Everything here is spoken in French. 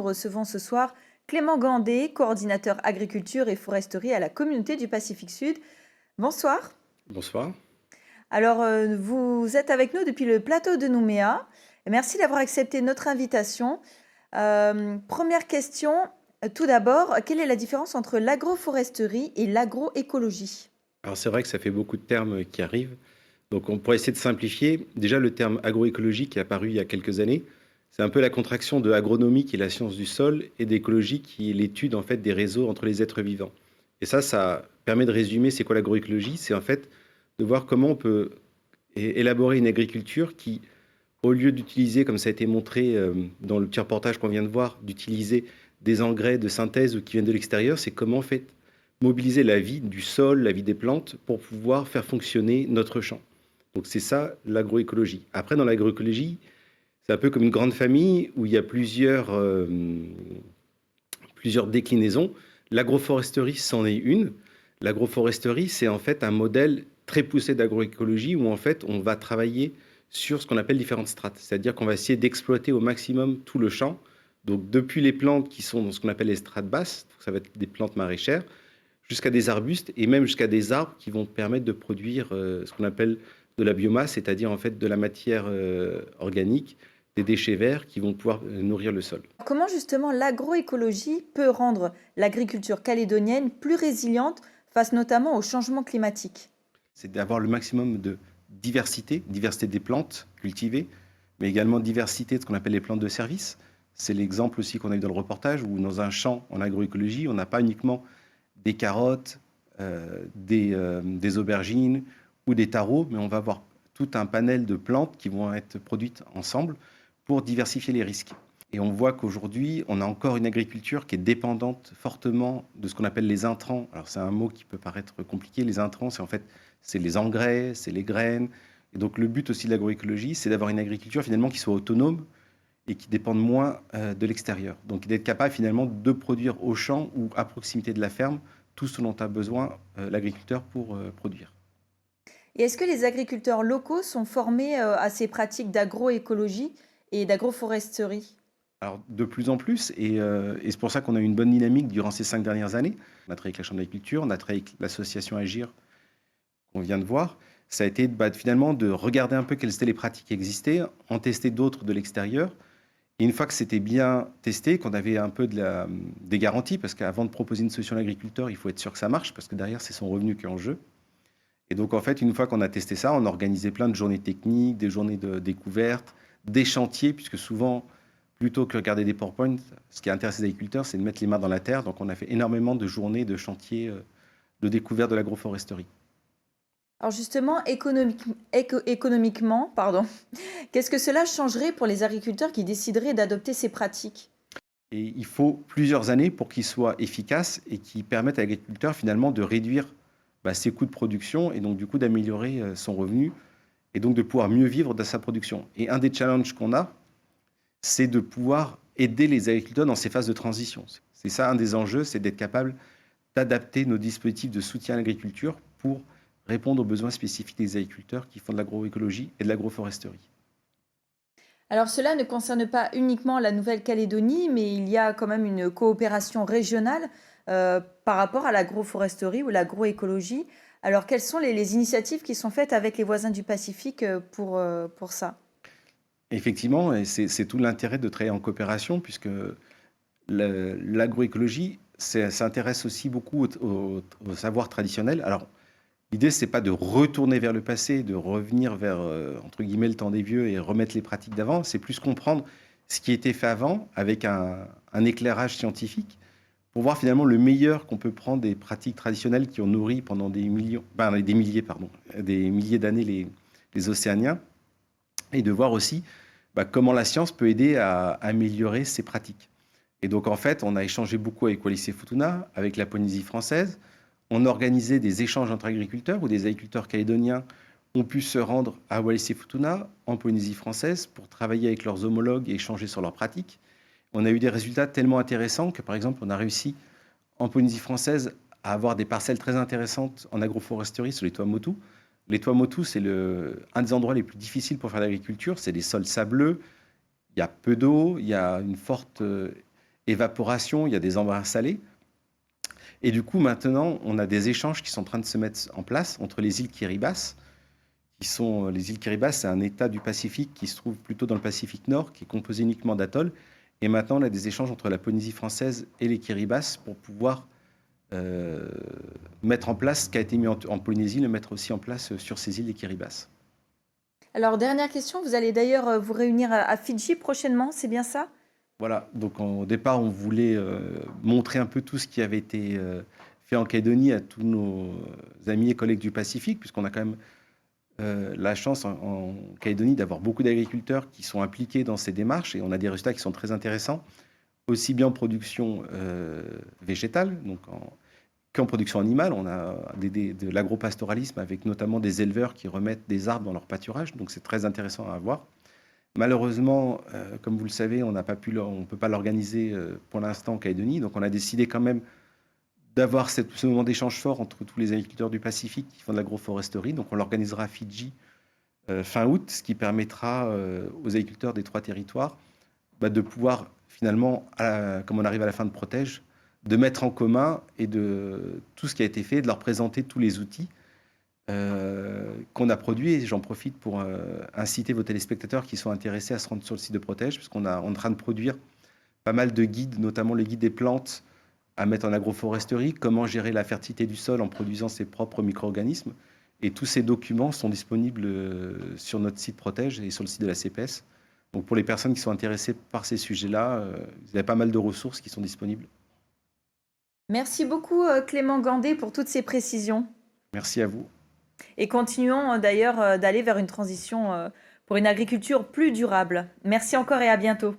recevons ce soir Clément Gandé, coordinateur agriculture et foresterie à la communauté du Pacifique Sud. Bonsoir. Bonsoir. Alors, vous êtes avec nous depuis le plateau de Nouméa. Merci d'avoir accepté notre invitation. Première question, tout d'abord, quelle est la différence entre l'agroforesterie et l'agroécologie? Alors c'est vrai que ça fait beaucoup de termes qui arrivent. Donc on pourrait essayer de simplifier. Déjà le terme agroécologie qui est apparu il y a quelques années, c'est un peu la contraction de agronomie qui est la science du sol et d'écologie qui est l'étude en fait des réseaux entre les êtres vivants. Et ça permet de résumer c'est quoi l'agroécologie, c'est en fait de voir comment on peut élaborer une agriculture qui, au lieu d'utiliser, comme ça a été montré dans le petit reportage qu'on vient de voir, d'utiliser des engrais de synthèse ou qui viennent de l'extérieur, c'est comment en fait mobiliser la vie du sol, la vie des plantes pour pouvoir faire fonctionner notre champ. Donc c'est ça l'agroécologie. Après, dans l'agroécologie, c'est un peu comme une grande famille où il y a plusieurs déclinaisons. L'agroforesterie, c'en est une. L'agroforesterie, c'est en fait un modèle très poussé d'agroécologie où en fait on va travailler sur ce qu'on appelle différentes strates. C'est-à-dire qu'on va essayer d'exploiter au maximum tout le champ. Donc depuis les plantes qui sont dans ce qu'on appelle les strates basses, ça va être des plantes maraîchères, jusqu'à des arbustes et même jusqu'à des arbres qui vont permettre de produire ce qu'on appelle de la biomasse, c'est-à-dire en fait de la matière organique, des déchets verts qui vont pouvoir nourrir le sol. Comment justement l'agroécologie peut rendre l'agriculture calédonienne plus résiliente face notamment au changement climatique? C'est d'avoir le maximum de diversité des plantes cultivées, mais également diversité de ce qu'on appelle les plantes de service. C'est l'exemple aussi qu'on a eu dans le reportage où dans un champ en agroécologie, on n'a pas uniquement des carottes, des aubergines ou des taros, mais on va avoir tout un panel de plantes qui vont être produites ensemble pour diversifier les risques. Et on voit qu'aujourd'hui, on a encore une agriculture qui est dépendante fortement de ce qu'on appelle les intrants. Alors c'est un mot qui peut paraître compliqué. Les intrants, c'est en fait c'est les engrais, c'est les graines. Et donc le but aussi de l'agroécologie, c'est d'avoir une agriculture finalement qui soit autonome et qui dépende moins de l'extérieur. Donc d'être capable finalement de produire au champ ou à proximité de la ferme tout ce dont a besoin l'agriculteur pour produire. Et est-ce que les agriculteurs locaux sont formés à ces pratiques d'agroécologie et d'agroforesterie? Alors de plus en plus, et c'est pour ça qu'on a eu une bonne dynamique durant ces 5 dernières années. On a travaillé avec la Chambre d'agriculture, on a travaillé avec l'association Agir qu'on vient de voir. Ça a été finalement de regarder un peu quelles étaient les pratiques qui existaient, en tester d'autres de l'extérieur. Et une fois que c'était bien testé, qu'on avait un peu des garanties, parce qu'avant de proposer une solution à l'agriculteur, il faut être sûr que ça marche, parce que derrière, c'est son revenu qui est en jeu. Et donc, en fait, une fois qu'on a testé ça, on a organisé plein de journées techniques, des journées de découverte, des chantiers, puisque souvent, plutôt que regarder des PowerPoint, ce qui intéresse les agriculteurs, c'est de mettre les mains dans la terre. Donc, on a fait énormément de journées, de chantiers de découverte de l'agroforesterie. Alors justement, économiquement, pardon, qu'est-ce que cela changerait pour les agriculteurs qui décideraient d'adopter ces pratiques? Et il faut plusieurs années pour qu'il soit efficace et qui permette à l'agriculteur finalement de réduire ses coûts de production et donc du coup d'améliorer son revenu et donc de pouvoir mieux vivre de sa production. Et un des challenges qu'on a, c'est de pouvoir aider les agriculteurs dans ces phases de transition. C'est ça un des enjeux, c'est d'être capable d'adapter nos dispositifs de soutien à l'agriculture pour répondre aux besoins spécifiques des agriculteurs qui font de l'agroécologie et de l'agroforesterie. Alors cela ne concerne pas uniquement la Nouvelle-Calédonie, mais il y a quand même une coopération régionale par rapport à l'agroforesterie ou l'agroécologie. Alors quelles sont les initiatives qui sont faites avec les voisins du Pacifique pour ça? Effectivement, et c'est tout l'intérêt de travailler en coopération, puisque l'agroécologie s'intéresse aussi beaucoup au savoir traditionnel. Alors, l'idée, c'est pas de retourner vers le passé, de revenir vers, entre guillemets, le temps des vieux et remettre les pratiques d'avant. C'est plus comprendre ce qui a été fait avant avec un éclairage scientifique pour voir finalement le meilleur qu'on peut prendre des pratiques traditionnelles qui ont nourri pendant des milliers d'années les Océaniens et de voir aussi comment la science peut aider à améliorer ces pratiques. Et donc, en fait, on a échangé beaucoup avec Wallis et Futuna, avec la Polynésie française. On a organisé des échanges entre agriculteurs où des agriculteurs calédoniens ont pu se rendre à Wallis et Futuna, en Polynésie française, pour travailler avec leurs homologues et échanger sur leurs pratiques. On a eu des résultats tellement intéressants que, par exemple, on a réussi en Polynésie française à avoir des parcelles très intéressantes en agroforesterie sur les Tuamotu. Les Tuamotu, c'est un des endroits les plus difficiles pour faire de l'agriculture. C'est des sols sableux, il y a peu d'eau, il y a une forte évaporation, il y a des embruns salés. Et du coup, maintenant, on a des échanges qui sont en train de se mettre en place entre les îles Kiribati, les îles Kiribati, c'est un État du Pacifique qui se trouve plutôt dans le Pacifique Nord, qui est composé uniquement d'atolls. Et maintenant, on a des échanges entre la Polynésie française et les Kiribati pour pouvoir euh, mettre en place ce qui a été mis en Polynésie, le mettre aussi en place sur ces îles des Kiribati. Alors, dernière question, vous allez d'ailleurs vous réunir à Fidji prochainement, c'est bien ça? Voilà, donc au départ, on voulait montrer un peu tout ce qui avait été fait en Calédonie à tous nos amis et collègues du Pacifique, puisqu'on a quand même la chance en Calédonie d'avoir beaucoup d'agriculteurs qui sont impliqués dans ces démarches et on a des résultats qui sont très intéressants, aussi bien en production végétale qu'en production animale. On a de l'agropastoralisme avec notamment des éleveurs qui remettent des arbres dans leur pâturage, donc c'est très intéressant à voir. Malheureusement, comme vous le savez, on ne peut pas l'organiser pour l'instant en Calédonie, donc on a décidé quand même d'avoir ce moment d'échange fort entre tous les agriculteurs du Pacifique qui font de l'agroforesterie. Donc on l'organisera à Fidji fin août, ce qui permettra aux agriculteurs des 3 territoires de pouvoir finalement, comme on arrive à la fin de Protège, de mettre en commun et de tout ce qui a été fait, de leur présenter tous les outils qu'on a produits. Et j'en profite pour inciter vos téléspectateurs qui sont intéressés à se rendre sur le site de Protège, parce qu'on est en train de produire pas mal de guides, notamment le guide des plantes à mettre en agroforesterie, comment gérer la fertilité du sol en produisant ses propres micro-organismes. Et tous ces documents sont disponibles sur notre site Protège et sur le site de la CPS. Donc pour les personnes qui sont intéressées par ces sujets-là, il y a pas mal de ressources qui sont disponibles. Merci beaucoup Clément Gandé pour toutes ces précisions. Merci à vous. Et continuons d'ailleurs d'aller vers une transition pour une agriculture plus durable. Merci encore et à bientôt.